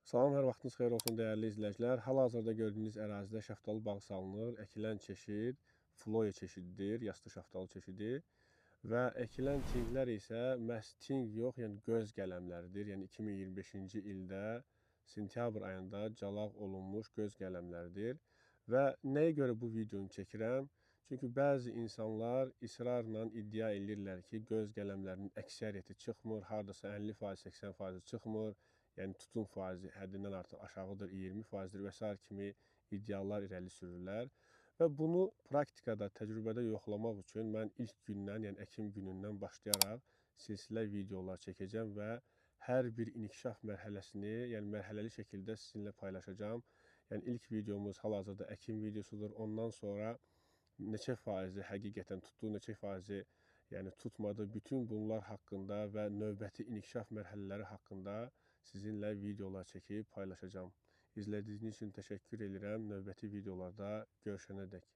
Salam, hər vaxtınız xeyir olsun dəyərli izləyicilər. Hal-hazırda gördüyünüz ərazidə şaftalı bağ salınır. Əkilən çeşid Floya çeşididir, yastı şaftalı çeşidi. Və əkilən tinglər isə məhz ting yox, yəni göz qələmləridir. Yəni 2025-ci ildə sentyabr ayında calaq olunmuş göz qələmləridir. Və nəyə görə bu videonu çəkirəm? Çünki bəzi insanlar israrla iddia edirlər ki, göz qələmlərinin əksəriyyəti çıxmır, hardasa 50%, 80% çıxmır. Yəni tutun faizi həddindən artıq aşağıdır, 20%-dir və s. kimi iddialar irəli sürürlər. Və bunu praktikada, təcrübədə yoxlamaq üçün mən ilk gündən, yəni əkim günündən başlayaraq silsilə videolar çəkəcəm və hər bir inkişaf mərhələsini, yəni mərhələli şəkildə sizinlə paylaşacağım. Yəni ilk videomuz hal-hazırda əkim videosudur. Ondan sonra neçə faizi həqiqətən tutdu, neçə faizi yəni tutmadı. Bütün bunlar haqqında və növbəti inkişaf mərhələləri haqqında sizinlə videolar çəkib paylaşacağım. İzlədiyiniz üçün təşəkkür edirəm. Növbəti videolarda görüşənədək.